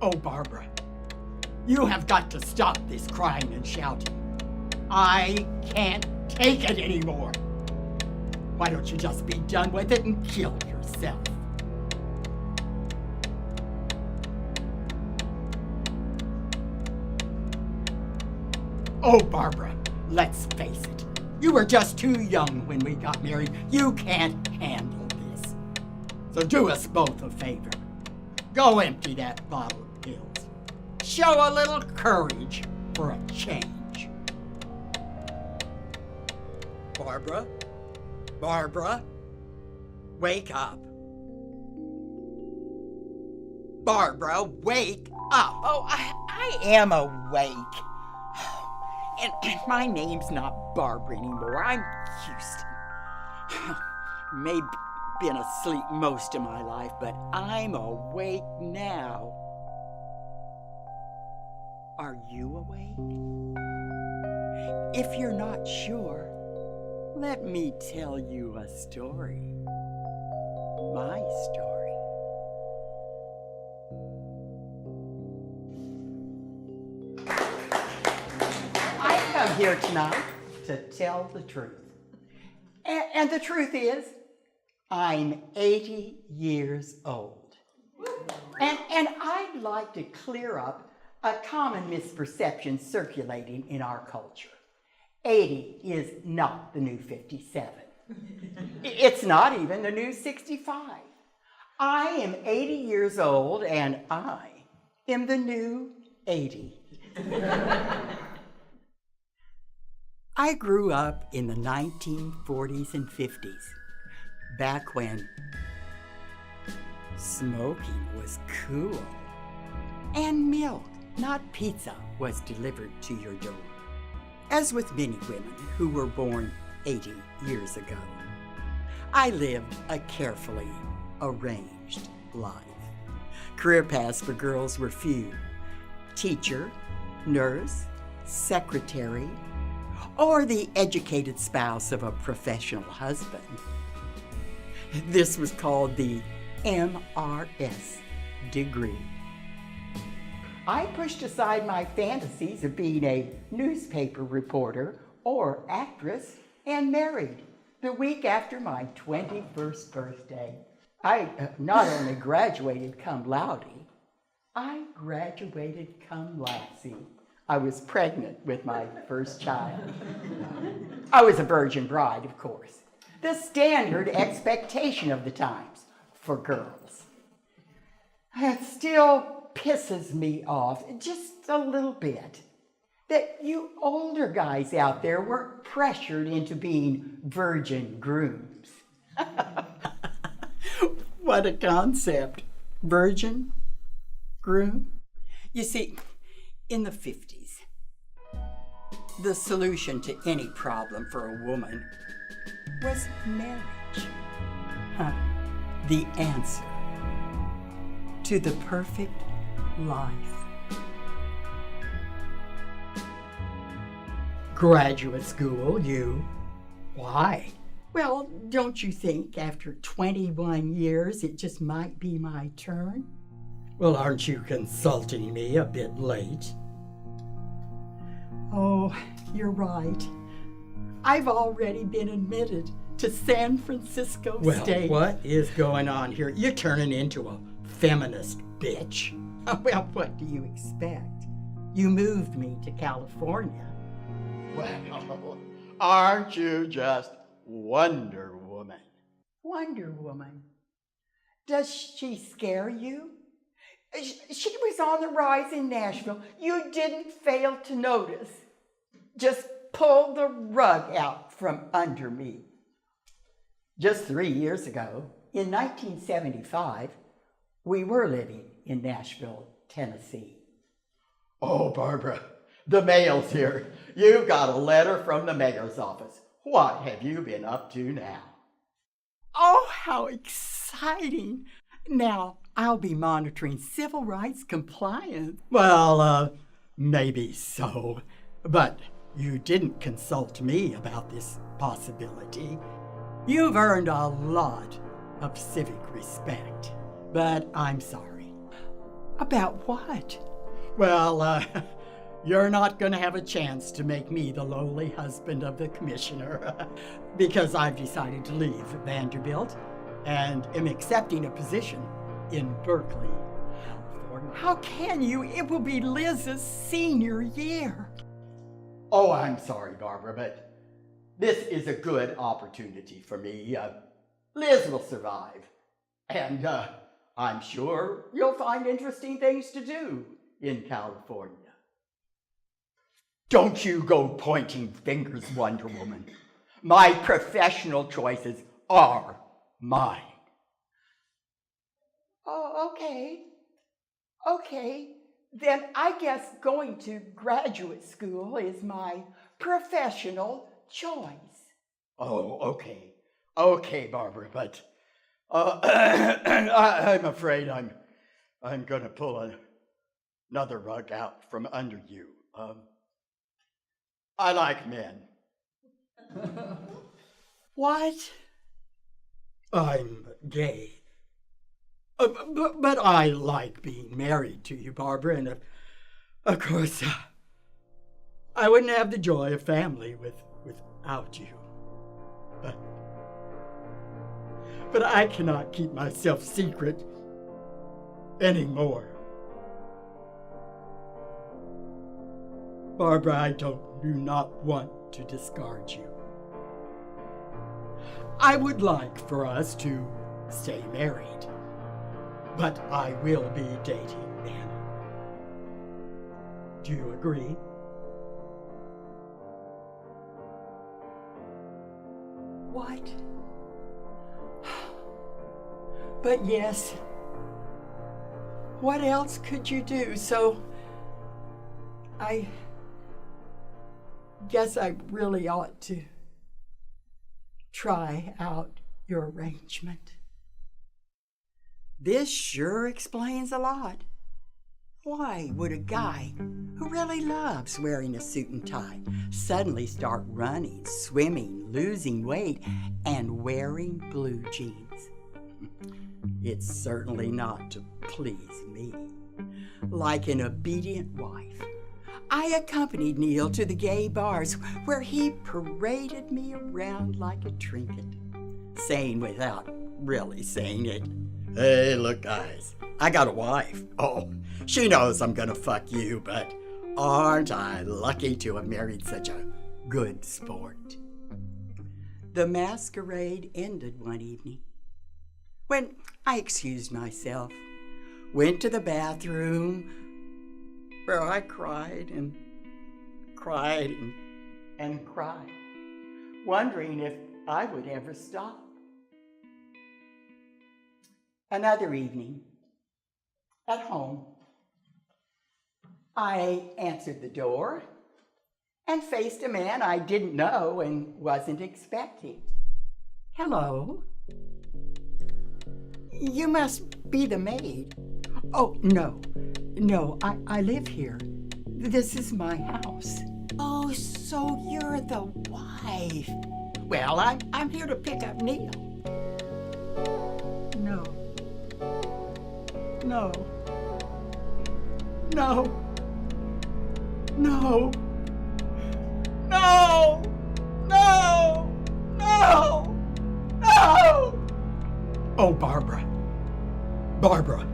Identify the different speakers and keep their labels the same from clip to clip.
Speaker 1: Oh, Barbara, you have got to stop this crying and shouting. I can't take it anymore. Why don't you just be done with it and kill yourself? Oh, Barbara, let's face it. You were just too young when we got married. You can't handle this. So do us both a favor. Go empty that bottle of pills. Show a little courage for a change. Barbara? Barbara? Wake up. Barbara, wake up.
Speaker 2: Oh, I am awake. And my name's not Barbara anymore. I'm Houston. Maybe been asleep most of my life, but I'm awake now. Are you awake? If you're not sure, let me tell you a story. My story. I come here tonight to tell the truth. And the truth is, I'm 80 years old. And I'd like to clear up a common misperception circulating in our culture. 80 is not the new 57. It's not even the new 65. I am 80 years old and I am the new 80. I grew up in the 1940s and 50s, back when smoking was cool and milk, not pizza, was delivered to your door. As with many women who were born 80 years ago, I lived a carefully arranged life. Career paths for girls were few: teacher, nurse, secretary, or the educated spouse of a professional husband. This was called the MRS degree. I pushed aside my fantasies of being a newspaper reporter or actress and married the week after my 21st birthday. I not only graduated cum laude, I graduated cum lassie. I was pregnant with my first child. I was a virgin bride, of course. The standard expectation of the times for girls. It still pisses me off just a little bit that you older guys out there were pressured into being virgin grooms. What a concept. Virgin groom? You see, in the 50s, the solution to any problem for a woman was marriage. The answer to the perfect life. Graduate school, you. Why? Well, don't you think after 21 years it just might be my turn? Well, aren't you consulting me a bit late? Oh, you're right. I've already been admitted to San Francisco State. Well, what is going on here? You're turning into a feminist bitch. Well, what do you expect? You moved me to California.
Speaker 1: Well, aren't you just Wonder Woman?
Speaker 2: Wonder Woman? Does she scare you? She was on the rise in Nashville. You didn't fail to notice. Just pulled the rug out from under me. Just 3 years ago, in 1975, we were living in Nashville, Tennessee.
Speaker 1: Oh, Barbara, the mail's here. You've got a letter from the mayor's office. What have you been up to now?
Speaker 2: Oh, how exciting. Now, I'll be monitoring civil rights compliance.
Speaker 1: Well, maybe so. But you didn't consult me about this possibility. You've earned a lot of civic respect, but I'm sorry.
Speaker 2: About what?
Speaker 1: Well, you're not going to have a chance to make me the lowly husband of the commissioner because I've decided to leave Vanderbilt and am accepting a position in Berkeley, California.
Speaker 2: How can you? It will be Liz's senior year.
Speaker 1: Oh, I'm sorry, Barbara, but this is a good opportunity for me. Liz will survive, and I'm sure you'll find interesting things to do in California. Don't you go pointing fingers, Wonder Woman. My professional choices are mine.
Speaker 2: Oh, okay. Okay, then I guess going to graduate school is my professional choice.
Speaker 1: Oh, okay. Okay, Barbara, but I'm afraid I'm going to pull another rug out from under you. I like men.
Speaker 2: What?
Speaker 1: I'm gay. But I like being married to you, Barbara, and of course, I wouldn't have the joy of family without you. But I cannot keep myself secret anymore. Barbara, I do not want to discard you. I would like for us to stay married, but I will be dating Ben. Do you agree?
Speaker 2: What? But yes. What else could you do? So I guess I really ought to try out your arrangement.
Speaker 1: This sure explains a lot.
Speaker 2: Why would a guy who really loves wearing a suit and tie suddenly start running, swimming, losing weight, and wearing blue jeans? It's certainly not to please me. Like an obedient wife, I accompanied Neil to the gay bars where he paraded me around like a trinket, saying without really saying it, "Hey, look, guys, I got a wife. Oh, she knows I'm gonna fuck you, but aren't I lucky to have married such a good sport?" The masquerade ended one evening when I excused myself, went to the bathroom, where I cried and cried and cried, wondering if I would ever stop. Another evening, at home, I answered the door and faced a man I didn't know and wasn't expecting. "Hello. You must be the maid." "Oh, no, I live here. This is my house." "Oh, so you're the wife." "Well, I'm here to pick up Neil." No. No. No. No. No. No. No. No. Oh, Barbara. Barbara,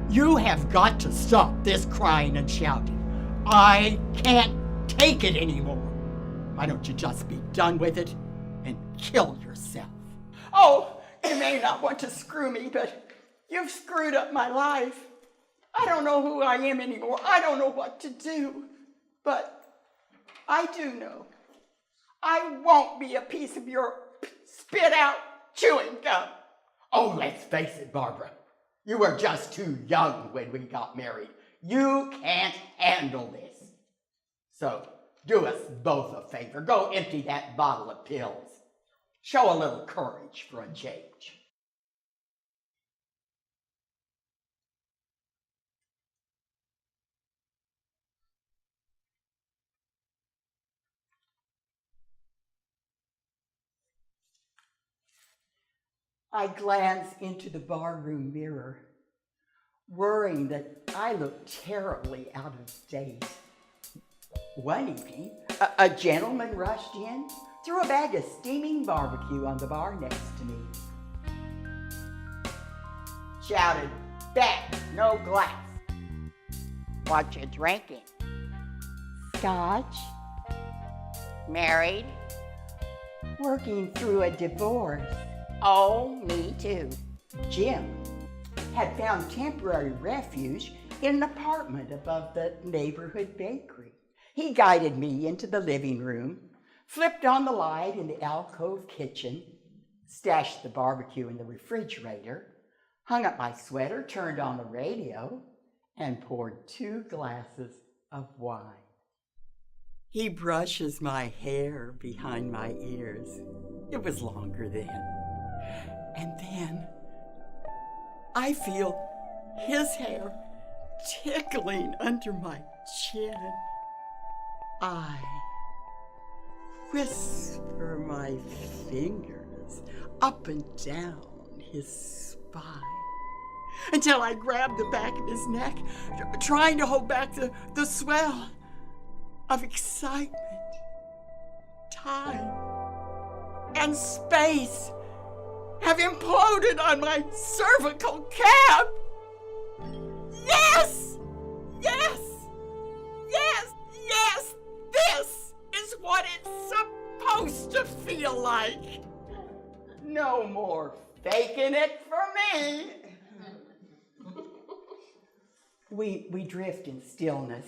Speaker 2: you have got to stop this crying and shouting. I can't take it anymore. Why don't you just be done with it and kill yourself? "Oh, you may not want to screw me, but you've screwed up my life. I don't know who I am anymore. I don't know what to do. But I do know. I won't be a piece of your spit-out chewing gum." Oh, let's face it, Barbara. You were just too young when we got married. You can't handle this. So do us both a favor. Go empty that bottle of pills. Show a little courage for a change. I glanced into the barroom mirror, worrying that I looked terribly out of date. One evening, a gentleman rushed in, threw a bag of steaming barbecue on the bar next to me. Shouted, "Back, no glass."
Speaker 3: What you drinking?
Speaker 2: Scotch,
Speaker 3: Married?
Speaker 2: working through a divorce.
Speaker 3: Oh, me too.
Speaker 2: Jim had found temporary refuge in an apartment above the neighborhood bakery. He guided me into the living room, flipped on the light in the alcove kitchen, stashed the barbecue in the refrigerator, hung up my sweater, turned on the radio, and poured 2 glasses of wine. He brushes my hair behind my ears. It was longer then. And then I feel his hair tickling under my chin. I whisper my fingers up and down his spine until I grab the back of his neck, trying to hold back the swell of excitement. Time and space have imploded on my cervical cap. Yes! Yes! Yes! Yes! This is what it's supposed to feel like. No more faking it for me. We drift in stillness,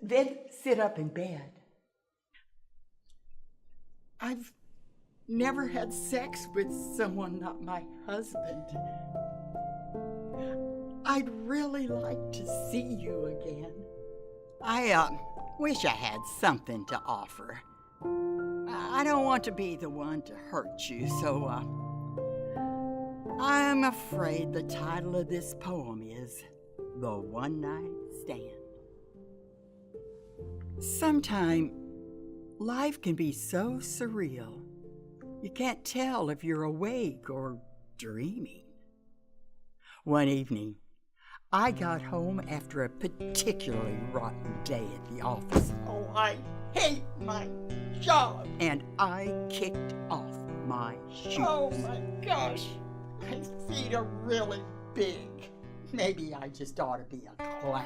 Speaker 2: then sit up in bed. I've never had sex with someone not my husband. I'd really like to see you again. I wish I had something to offer. I don't want to be the one to hurt you, so I'm afraid the title of this poem is The One Night Stand. Sometimes life can be so surreal, you can't tell if you're awake or dreaming. One evening, I got home after a particularly rotten day at the office. Oh, I hate my job! And I kicked off my shoes. Oh my gosh, my feet are really big. Maybe I just ought to be a clown.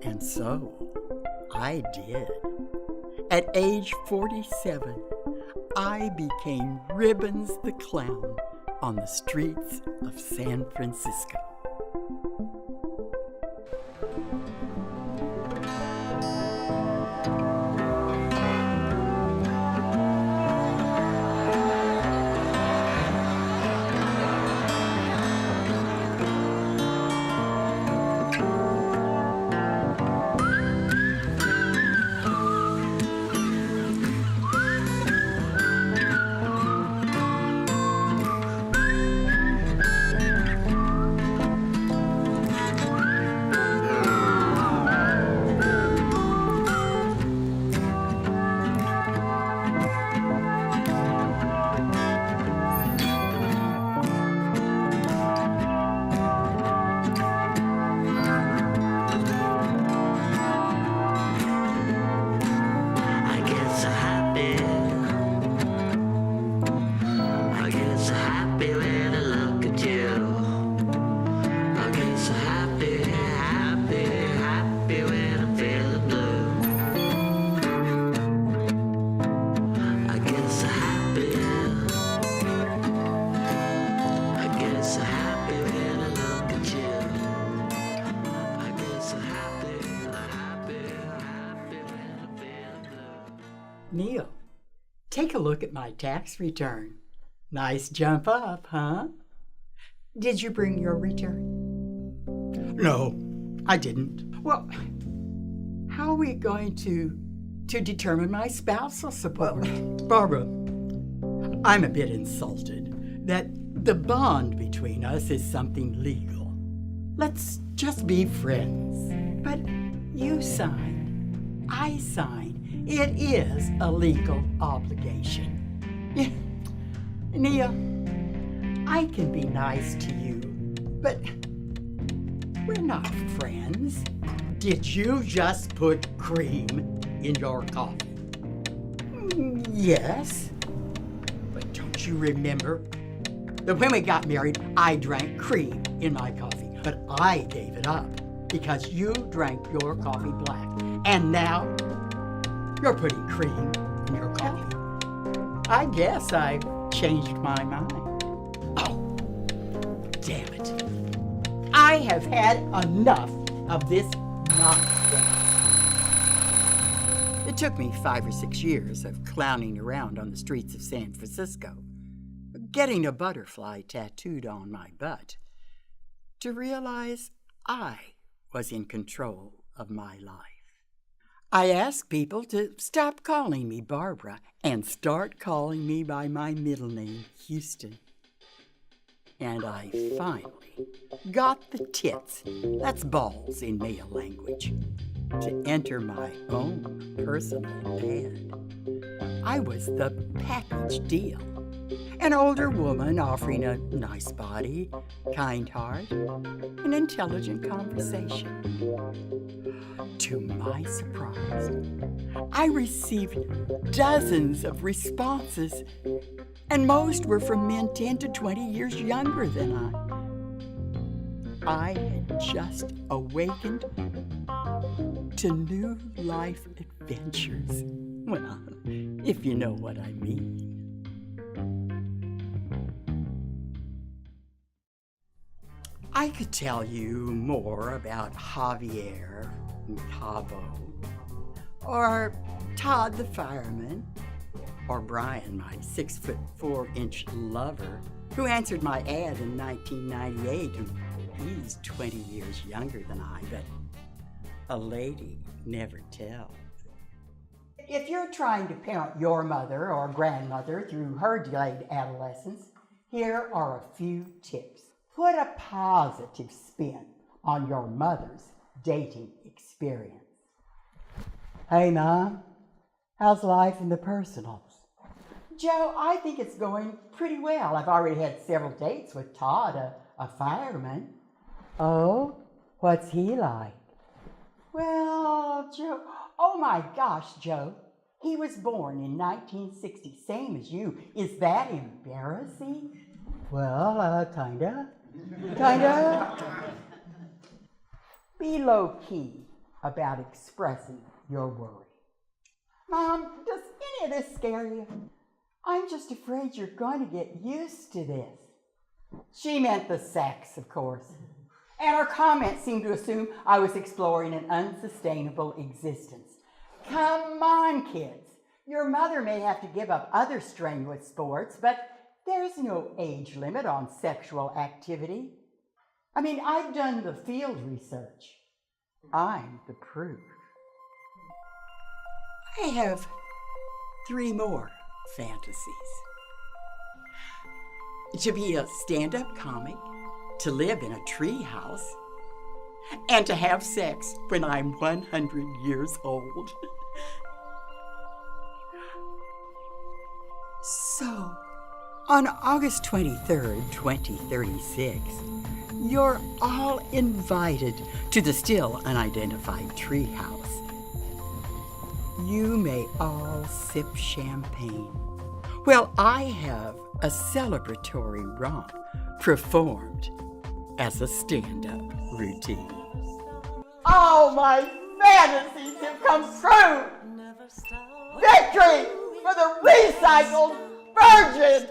Speaker 2: And so I did. At age 47, I became Ribbons the Clown on the streets of San Francisco. Neil, take a look at my tax return. Nice jump up, huh? Did you bring your return? No, I didn't. Well, how are we going to determine my spousal support? Barbara, I'm a bit insulted that the bond between us is something legal. Let's just be friends. But you signed, I signed, It is a legal obligation. Yeah. Nia, I can be nice to you, but we're not friends. Did you just put cream in your coffee? Yes. But don't you remember that when we got married, I drank cream in my coffee, but I gave it up because you drank your coffee black. And now you're putting cream in your coffee. I guess I've changed my mind. Oh, damn it. I have had enough of this nonsense. It took me 5 or 6 years of clowning around on the streets of San Francisco, getting a butterfly tattooed on my butt, to realize I was in control of my life. I asked people to stop calling me Barbara and start calling me by my middle name, Houston. And I finally got the tits, that's balls in male language, to enter my own personal ad. I was the package deal. An older woman offering a nice body, kind heart, and intelligent conversation. To my surprise, I received dozens of responses, and most were from men 10 to 20 years younger than I had just awakened to new life adventures. Well, if you know what I mean. I could tell you more about Javier Cabo, or Todd the fireman, or Brian, my 6'4" lover, who answered my ad in 1998, and he's 20 years younger than I, but a lady never tells. If you're trying to parent your mother or grandmother through her delayed adolescence, here are a few tips. Put a positive spin on your mother's dating experience. Hey, Mom, how's life in the personals? Joe, I think it's going pretty well. I've already had several dates with Todd, a fireman. Oh, what's he like? Well, Joe, oh my gosh, Joe, he was born in 1960, same as you. Is that embarrassing? Well, kinda. Be low-key about expressing your worry. Mom, does any of this scare you? I'm just afraid you're going to get used to this. She meant the sex, of course. And her comments seemed to assume I was exploring an unsustainable existence. Come on, kids. Your mother may have to give up other strenuous sports, but there's no age limit on sexual activity. I mean, I've done the field research. I'm the proof. I have 3 more fantasies. To be a stand-up comic, to live in a tree house, and to have sex when I'm 100 years old. So, on August 23rd, 2036, you're all invited to the still unidentified treehouse. You may all sip champagne. Well, I have a celebratory romp performed as a stand-up routine. All my fantasies have come true! Victory for the recycled virgin!